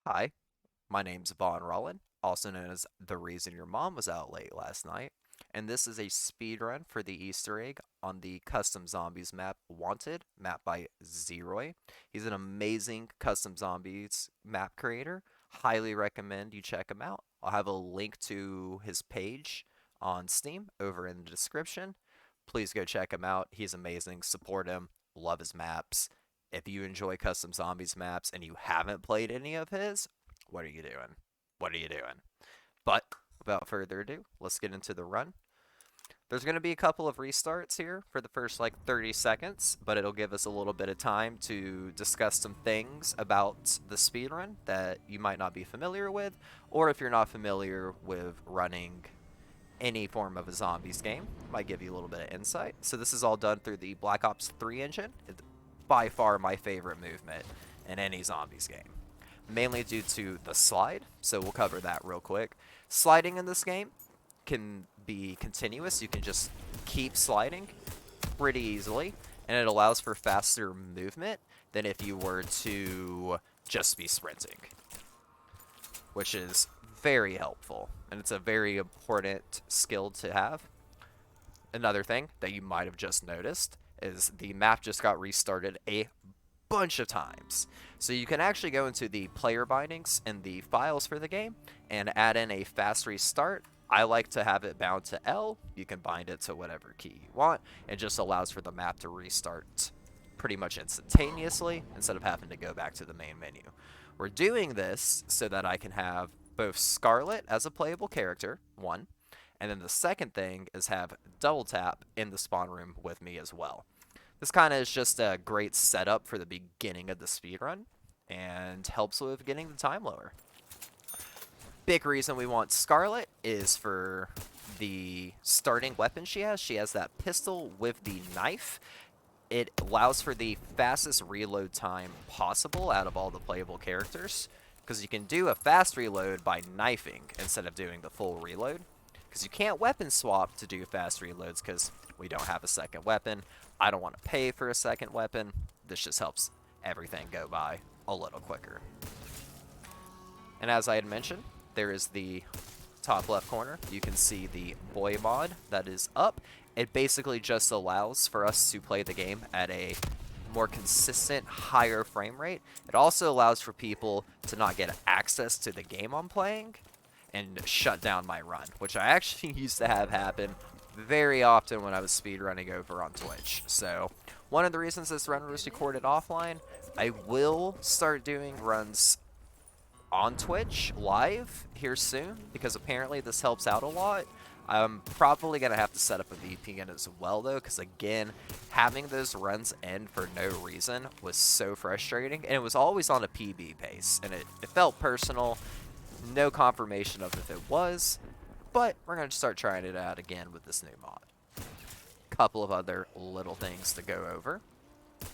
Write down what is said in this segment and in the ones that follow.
Hi, my name's Vaughn Rollin, also known as the reason your mom was out late last night, and this is a speedrun for the Easter egg on the custom zombies map Wanted, map by Zeroy. He's an amazing custom zombies map creator. Highly recommend you check him out. I'll have a link to his page on Steam over in the description. Please go check him out. He's amazing. Support him. Love his maps. If you enjoy custom zombies maps and you haven't played any of his, what are you doing? What are you doing? But without further ado, let's get into the run. There's going to be a couple of restarts here for the first like 30 seconds, but it'll give us a little bit of time to discuss some things about the speedrun that you might not be familiar with, or if you're not familiar with running any form of a zombies game, might give you a little bit of insight. So this is all done through the Black Ops 3 engine. It's by far my favorite movement in any zombies game, mainly due to the slide, so we'll cover that real quick. Sliding in this game can be continuous. You can just keep sliding pretty easily, and it allows for faster movement than if you were to just be sprinting, which is very helpful, and it's a very important skill to have. Another thing that you might have just noticed is the map just got restarted a bunch of times. So you can actually go into the player bindings and the files for the game and add in a fast restart. I like to have it bound to L. You can bind it to whatever key you want. It just allows for the map to restart pretty much instantaneously instead of having to go back to the main menu. We're doing this so that I can have both Scarlet as a playable character, one, and then the second thing is have double tap in the spawn room with me as well. This kind of is just a great setup for the beginning of the speedrun and helps with getting the time lower. Big reason we want Scarlet is for the starting weapon she has. She has that pistol with the knife. It allows for the fastest reload time possible out of all the playable characters, because you can do a fast reload by knifing instead of doing the full reload, because you can't weapon swap to do fast reloads because we don't have a second weapon. I don't want to pay for a second weapon. This just helps everything go by a little quicker. And as I had mentioned, there is the top left corner. You can see the boy mod that is up. It basically just allows for us to play the game at a more consistent, higher frame rate. It also allows for people to not get access to the game I'm playing and shut down my run, which I actually used to have happen very often when I was speedrunning over on Twitch. So one of the reasons this run was recorded offline, I will start doing runs on Twitch live here soon, because apparently this helps out a lot. I'm probably going to have to set up a VPN as well, though, because again, having those runs end for no reason was so frustrating, and it was always on a PB pace, and it felt personal. No confirmation of if it was, but we're going to start trying it out again with this new mod. Couple of other little things to go over.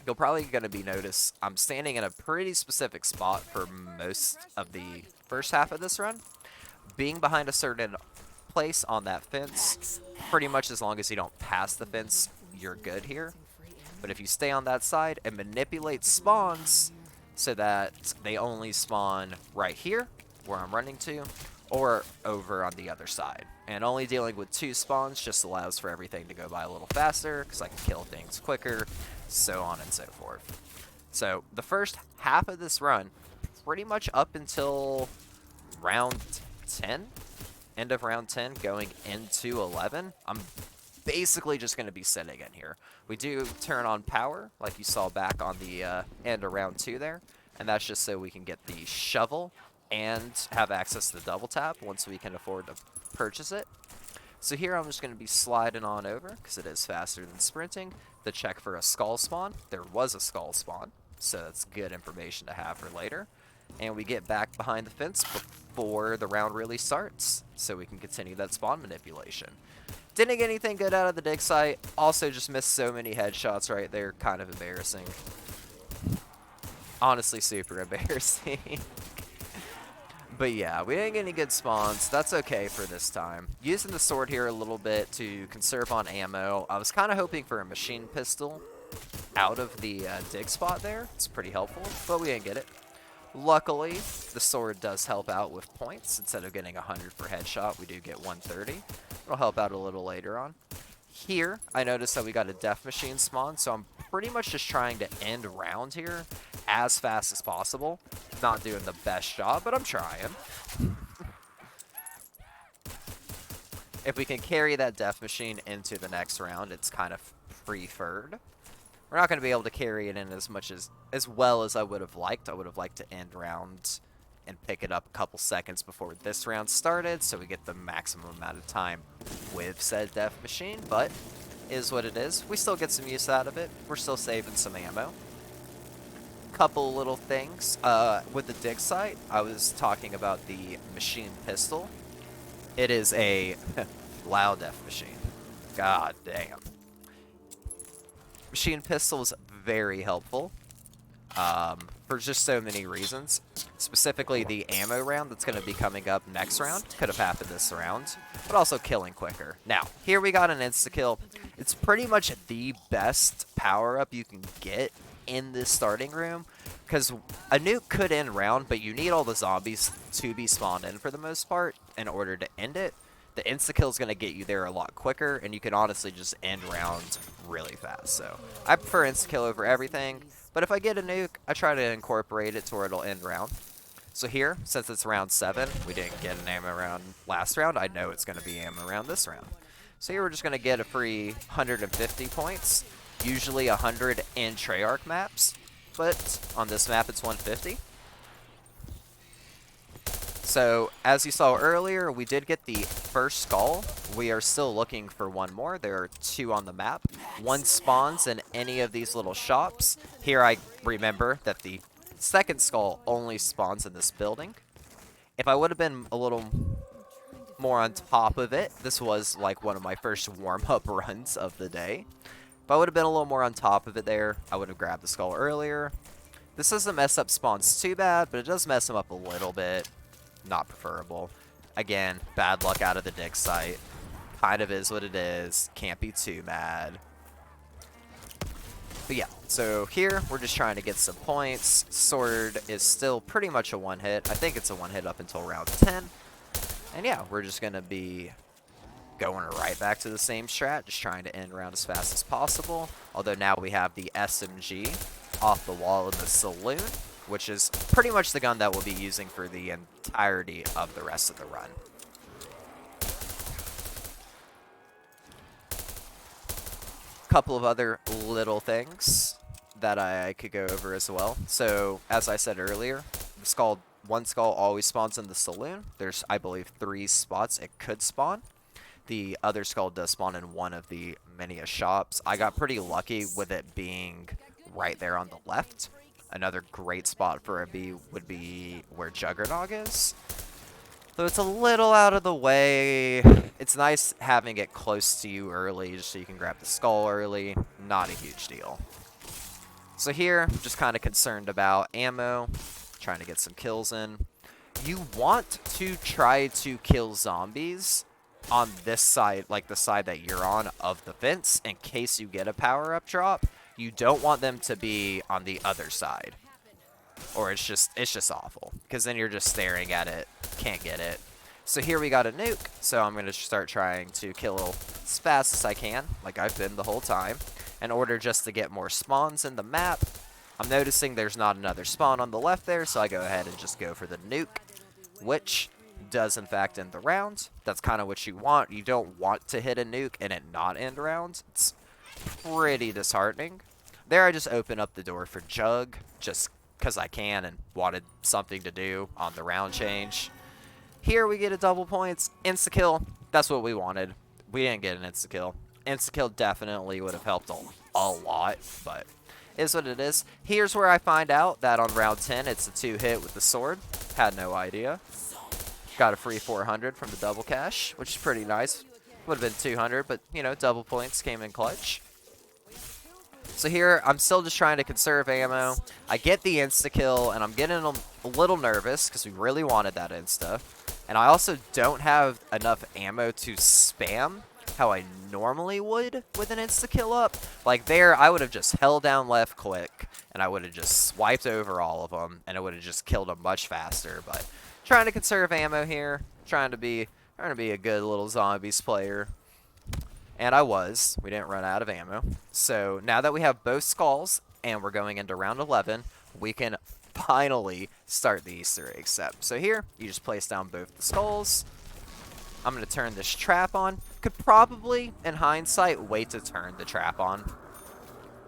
You'll probably going to be notice I'm standing in a pretty specific spot for most of the first half of this run. Being behind a certain place on that fence, pretty much as long as you don't pass the fence, you're good here. But if you stay on that side and manipulate spawns so that they only spawn right here, where I'm running to, or over on the other side. And only dealing with 2 spawns just allows for everything to go by a little faster, because I can kill things quicker, so on and so forth. So the first half of this run, pretty much up until round 10, end of round 10, going into 11, I'm basically just going to be sitting in here. We do turn on power, like you saw back on the end of round 2 there, and that's just so we can get the shovel and have access to double tap once we can afford to purchase it. So here I'm just going to be sliding on over, because it is faster than sprinting, to check for a skull spawn. There was a skull spawn, so that's good information to have for later. And we get back behind the fence before the round really starts, so we can continue that spawn manipulation. Didn't get anything good out of the dig site. Also just missed so many headshots right there. Kind of embarrassing. Honestly, super embarrassing. But yeah, we didn't get any good spawns. That's okay for this time. Using the sword here a little bit to conserve on ammo. I was kind of hoping for a machine pistol out of the dig spot there. It's pretty helpful, but we didn't get it. Luckily, The sword does help out with points. Instead of getting 100 per headshot, we do get 130. It'll help out a little later on. Here, I noticed that we got a death machine spawn, so I'm pretty much just trying to end round here as fast as possible. Not doing the best job, but I'm trying. If we can carry that death machine into the next round, it's kind of preferred. We're not going to be able to carry it in as well as I would have liked. I would have liked to end round and pick it up a couple seconds before this round started, so we get the maximum amount of time with said death machine, but is what it is. We still get some use out of it. We're still saving some ammo. Couple little things. With the dig site, I was talking about the machine pistol. It is a loud death machine. God damn. Machine pistol is very helpful for just so many reasons. Specifically, the ammo round that's going to be coming up next round could have happened this round, but also killing quicker. Now, here we got an insta-kill. It's pretty much the best power-up you can get in this starting room, because a nuke could end round, but you need all the zombies to be spawned in for the most part in order to end it. The insta-kill is going to get you there a lot quicker, and you can honestly just end round really fast. So I prefer insta-kill over everything, but if I get a nuke, I try to incorporate it to where it'll end round. So here, since it's round 7, we didn't get an ammo round last round. I know it's going to be ammo round this round. So here we're just going to get a free 150 points, usually 100 in Treyarch maps, but on this map it's 150. So, as you saw earlier, we did get the first skull. We are still looking for one more. There are 2 on the map. One spawns in any of these little shops. Here I remember that the second skull only spawns in this building. If I would have been a little more on top of it, this was like one of my first warm-up runs of the day. If I would have been a little more on top of it there, I would have grabbed the skull earlier. This doesn't mess up spawns too bad, but it does mess them up a little bit. Not preferable. Again, bad luck out of the dig site. Kind of is what it is. Can't be too mad. But yeah, so here we're just trying to get some points. Sword is still pretty much a one hit. I think it's a one hit up until round 10. And yeah, we're just going to be going right back to the same strat, just trying to end round as fast as possible. Although now we have the SMG off the wall in the saloon, which is pretty much the gun that we'll be using for the entirety of the rest of the run. Couple of other little things that I could go over as well. So, as I said earlier, one skull always spawns in the saloon. There's, I believe, 3 spots it could spawn. The other skull does spawn in one of the many shops. I got pretty lucky with it being right there on the left. Another great spot for a B would be where Juggernog is. So it's a little out of the way. It's nice having it close to you early just so you can grab the skull early. Not a huge deal. So here, just kind of concerned about ammo. Trying to get some kills in. You want to try to kill zombies on this side, like the side that you're on of the fence, in case you get a power-up drop. You don't want them to be on the other side, or it's just awful, because then you're just staring at it, can't get it. So here we got a nuke, so I'm going to start trying to kill as fast as I can, like I've been the whole time, in order just to get more spawns in the map. I'm noticing there's not another spawn on the left there, so I go ahead and just go for the nuke, which does in fact end the round. That's kind of what you want. You don't want to hit a nuke and it not end round. It's pretty disheartening. There I just open up the door for Jug, just because I can and wanted something to do on the round change. Here we get a double points, insta-kill. That's what we wanted. We didn't get an insta-kill. Insta-kill definitely would have helped a lot, but is what it is. Here's where I find out that on round 10 it's a 2-hit with the sword. Had no idea. Got a free 400 from the double cash, which is pretty nice. Would have been 200, but, you know, double points came in clutch. So here, I'm still just trying to conserve ammo. I get the insta-kill, and I'm getting a little nervous, because we really wanted that insta. And I also don't have enough ammo to spam how I normally would with an insta-kill up. Like there, I would have just held down left click, and I would have just swiped over all of them, and it would have just killed them much faster. But trying to conserve ammo here, trying to be a good little zombies player. And I was. We didn't run out of ammo. So now that we have both skulls, and we're going into round 11, we can finally start the Easter egg step. So here, you just place down both the skulls. I'm going to turn this trap on. Could probably, in hindsight, wait to turn the trap on.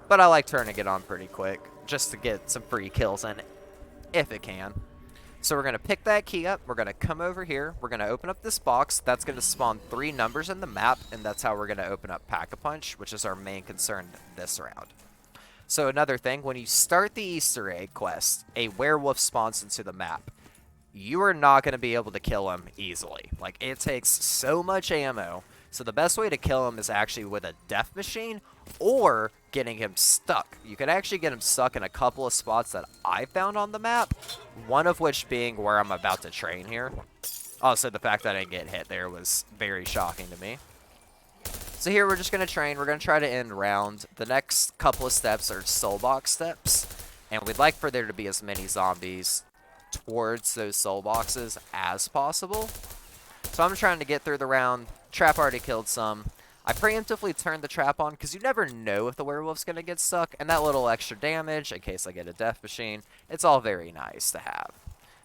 But I like turning it on pretty quick, just to get some free kills in, if it can. So we're going to pick that key up. We're going to come over here. We're going to open up this box. That's going to spawn 3 numbers in the map, and that's how we're going to open up Pack-a-Punch, which is our main concern this round. So another thing, when you start the Easter egg quest, a werewolf spawns into the map. You are not going to be able to kill him easily. Like, it takes so much ammo. So the best way to kill him is actually with a death machine or getting him stuck. You can actually get him stuck in a couple of spots that I found on the map, one of which being where I'm about to train here. Also, the fact that I didn't get hit there was very shocking to me. So here we're just going to train. We're going to try to end round. The next couple of steps are soul box steps, and we'd like for there to be as many zombies towards those soul boxes as possible. So I'm trying to get through the round. Trap already killed some. I preemptively turned the trap on because you never know if the werewolf's going to get stuck, and that little extra damage in case I get a death machine, it's all very nice to have.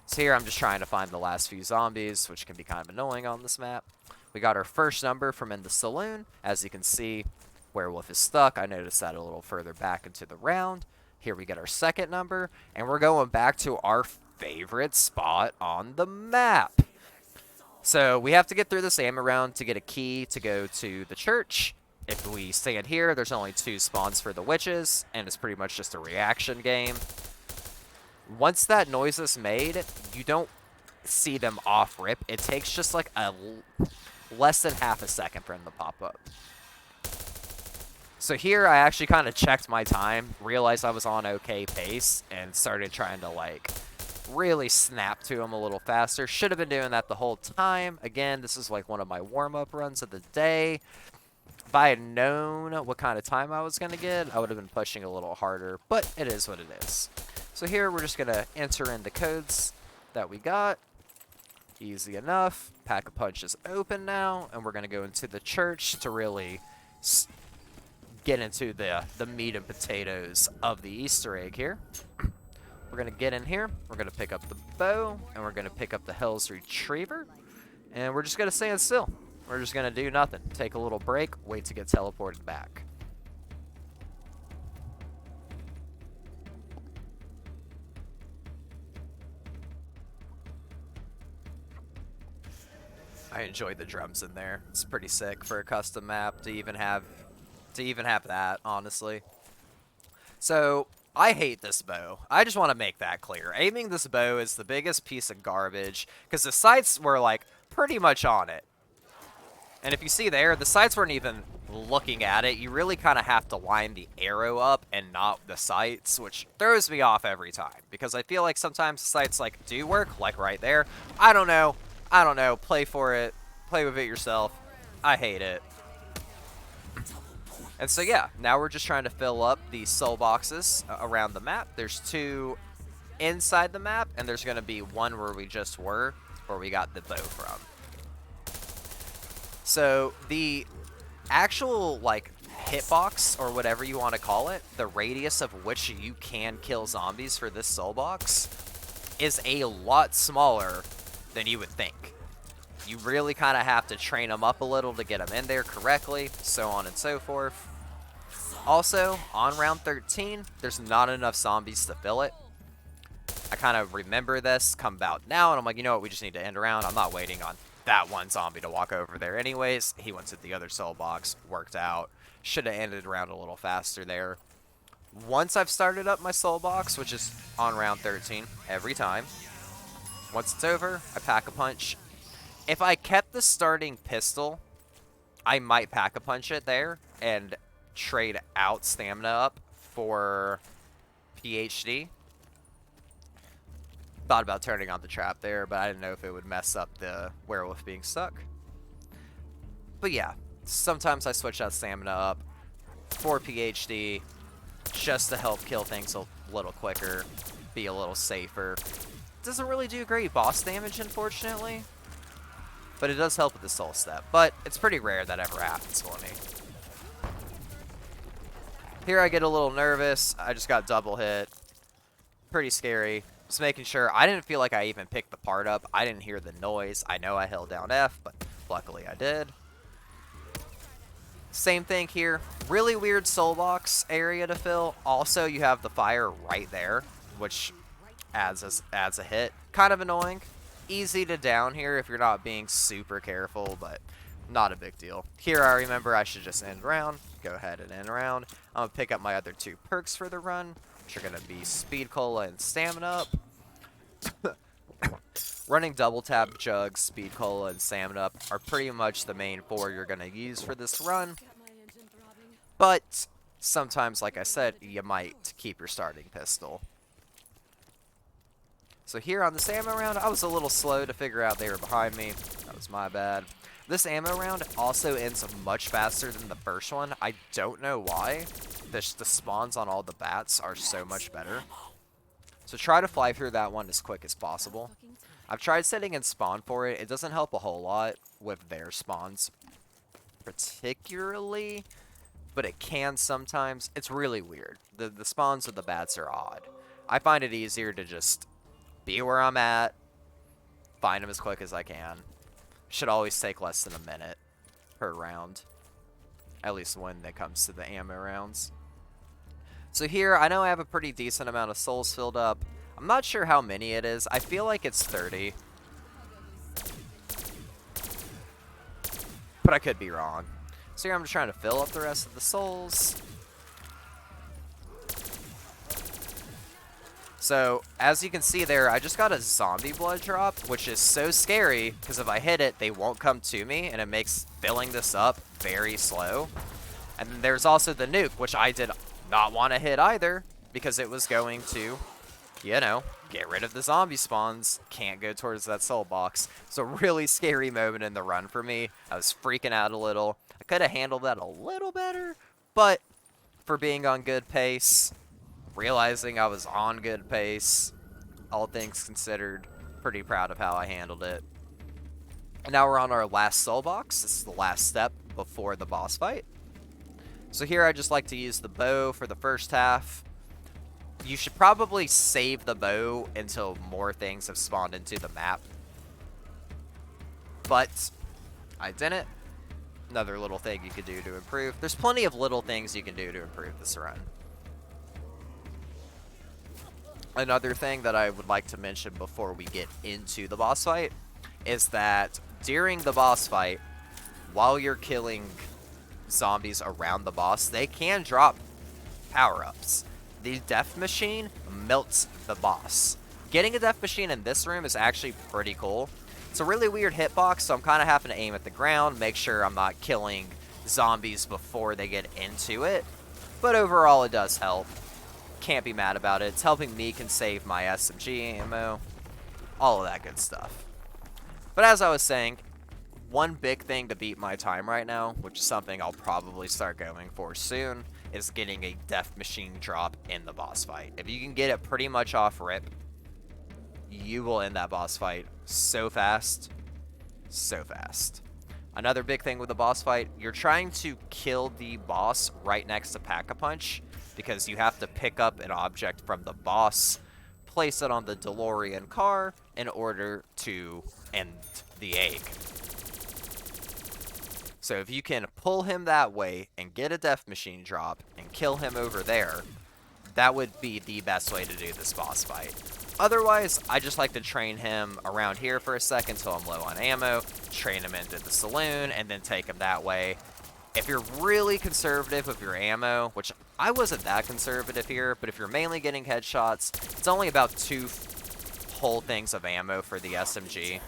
So here I'm just trying to find the last few zombies, which can be kind of annoying on this map. We got our first number from in the saloon. As you can see, werewolf is stuck. I noticed that a little further back into the round. Here we get our second number, and we're going back to our favorite spot on the map. So we have to get through this ammo round to get a key to go to the church. If we stand here, there's only 2 spawns for the witches, and it's pretty much just a reaction game. Once that noise is made, you don't see them off rip. It takes just like less than half a second for them to pop up. So here I actually kind of checked my time, realized I was on okay pace, and started trying to like really snap to him a little faster. Should have been doing that the whole time. Again, this is like one of my warm-up runs of the day. If I had known what kind of time I was going to get, I would have been pushing a little harder, but it is what it is. So here we're just going to enter in the codes that we got. Easy enough. Pack-a-Punch is open now, and we're going to go into the church to really get into the meat and potatoes of the Easter egg here. We're going to get in here, we're going to pick up the bow, and we're going to pick up the Hell's Retriever, and we're just going to stand still. We're just going to do nothing. Take a little break, wait to get teleported back. I enjoyed the drums in there. It's pretty sick for a custom map to even have that, honestly. So I hate this bow. I just want to make that clear. Aiming this bow is the biggest piece of garbage because the sights were like pretty much on it. And if you see there, the sights weren't even looking at it. You really kind of have to line the arrow up and not the sights, which throws me off every time because I feel like sometimes the sights like do work, like right there. I don't know. Play for it. Play with it yourself. I hate it. And so yeah, now we're just trying to fill up the soul boxes around the map. There's 2 inside the map, and there's going to be 1 where we just were, where we got the bow from. So the actual like hitbox, or whatever you want to call it, the radius of which you can kill zombies for this soul box is a lot smaller than you would think. You really kind of have to train them up a little to get them in there correctly, so on and so forth. Also, on round 13, there's not enough zombies to fill it. I kind of remember this come about now, and I'm like, you know what, we just need to end around. I'm not waiting on that one zombie to walk over there anyways. He went to the other soul box, worked out. Should have ended around a little faster there. Once I've started up my soul box, which is on round 13 every time, once it's over, I Pack-a-Punch. If I kept the starting pistol, I might Pack-a-Punch it there and trade out stamina up for PhD. Thought about turning on the trap there, but I didn't know if it would mess up the werewolf being stuck. But yeah, Sometimes I switch that stamina up for PhD just to help kill things a little quicker, be a little safer. Doesn't really do great boss damage, unfortunately, but it does help with the soul step. But it's pretty rare that ever happens for me. Here I get a little nervous. I just got double hit. Pretty scary. Just making sure. I didn't feel like I even picked the part up. I didn't hear the noise. I know I held down F, but luckily I did. Same thing here. Really weird soul box area to fill. Also, you have the fire right there, which adds a hit. Kind of annoying. Easy to down here if you're not being super careful, but not a big deal. Here I remember I should just end round. Go ahead and end round. I'm going to pick up my other 2 perks for the run, which are going to be Speed Cola and Stamina Up. Running double tap jugs, Speed Cola, and Stamina Up are pretty much the main 4 you're going to use for this run. But sometimes, like I said, you might keep your starting pistol. So here on this ammo round, I was a little slow to figure out they were behind me. That was my bad. This ammo round also ends much faster than the first one. I don't know why. The spawns on all the bats are so much better. So try to fly through that one as quick as possible. I've tried setting in spawn for it. It doesn't help a whole lot with their spawns particularly, but it can sometimes. It's really weird. The spawns of the bats are odd. I find it easier to just be where I'm at, find them as quick as I can. Should always take less than a minute per round, at least when it comes to the ammo rounds. So here, I know I have a pretty decent amount of souls filled up. I'm not sure how many it is. I feel like it's 30. But I could be wrong. So here I'm just trying to fill up the rest of the souls. So, as you can see there, I just got a zombie blood drop, which is so scary, because if I hit it, they won't come to me, and it makes filling this up very slow. And then there's also the nuke, which I did not want to hit either, because it was going to, you know, get rid of the zombie spawns. Can't go towards that soul box. It's a really scary moment in the run for me. I was freaking out a little. I could have handled that a little better, but for being on good pace, realizing I was on good pace, all things considered, pretty proud of how I handled it. And now we're on our last soul box. This is the last step before the boss fight. So here I just like to use the bow for the first half. You should probably save the bow until more things have spawned into the map. But I didn't. Another little thing you could do to improve. There's plenty of little things you can do to improve this run. Another thing that I would like to mention before we get into the boss fight is that during the boss fight, while you're killing zombies around the boss, they can drop power-ups. The death machine melts the boss. Getting a death machine in this room is actually pretty cool. It's a really weird hitbox, so I'm kind of having to aim at the ground, make sure I'm not killing zombies before they get into it. But overall, it does help. Can't be mad about it. It's helping me save my SMG ammo. All of that good stuff. But as I was saying, one big thing to beat my time right now, which is something I'll probably start going for soon, is getting a death machine drop in the boss fight. If you can get it pretty much off rip, you will end that boss fight so fast. So fast. Another big thing with the boss fight, you're trying to kill the boss right next to Pack-a-Punch, because you have to pick up an object from the boss, place it on the DeLorean car in order to end the egg. So if you can pull him that way and get a death machine drop and kill him over there, that would be the best way to do this boss fight. Otherwise, I just like to train him around here for a second until I'm low on ammo, train him into the saloon, and then take him that way. If you're really conservative with your ammo, which I wasn't that conservative here, but if you're mainly getting headshots, it's only about 2 whole things of ammo for the SMG.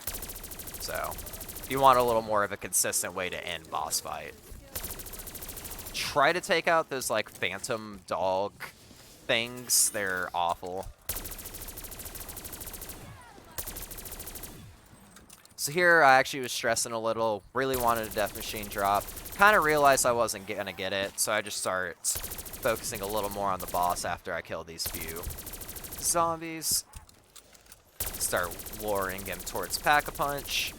So, if you want a little more of a consistent way to end boss fight, try to take out those, like, phantom dog things. They're awful. So here, I actually was stressing a little, really wanted a death machine drop. Kind of realized I wasn't gonna get it, so I just start focusing a little more on the boss after I kill these few zombies. Start luring him towards Pack-a-Punch.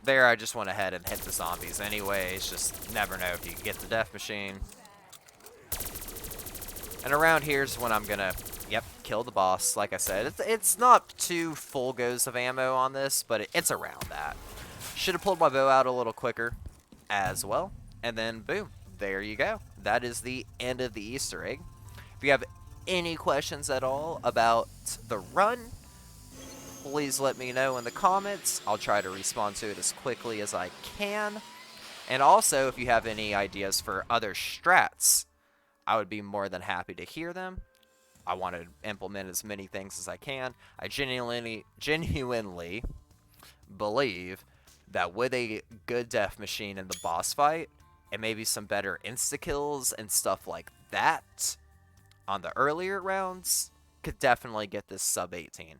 There, I just went ahead and hit the zombies anyways. Just never know if you can get the death machine. And around here's when I'm gonna, yep, kill the boss. Like I said, it's not two full goes of ammo on this, but it's around that. Should have pulled my bow out a little quicker as well. And then, boom, there you go. That is the end of the Easter egg. If you have any questions at all about the run, please let me know in the comments. I'll try to respond to it as quickly as I can. And also, if you have any ideas for other strats, I would be more than happy to hear them. I want to implement as many things as I can. I genuinely believe that with a good death machine in the boss fight, and maybe some better insta-kills and stuff like that on the earlier rounds, could definitely get this sub 18.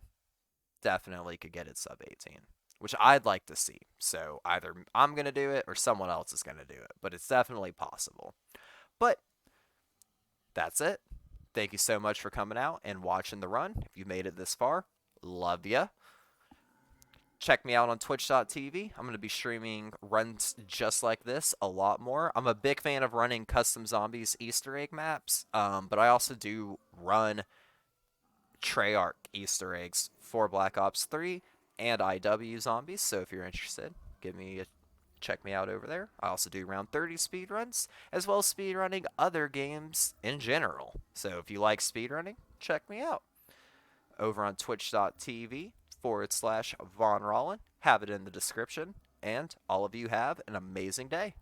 Definitely could get it sub 18, which I'd like to see. So either I'm going to do it or someone else is going to do it, but it's definitely possible. But that's it. Thank you so much for coming out and watching the run. If you made it this far, love ya. Check me out on twitch.tv. I'm going to be streaming runs just like this a lot more. I'm a big fan of running custom zombies Easter egg maps, but I also do run Treyarch Easter eggs for Black Ops 3 and IW zombies. So if you're interested, check me out over there. I also do around 30 speedruns, as well as speedrunning other games in general. So if you like speedrunning, check me out over on twitch.tv/Von Rollin. Have it in the description. And all of you have an amazing day.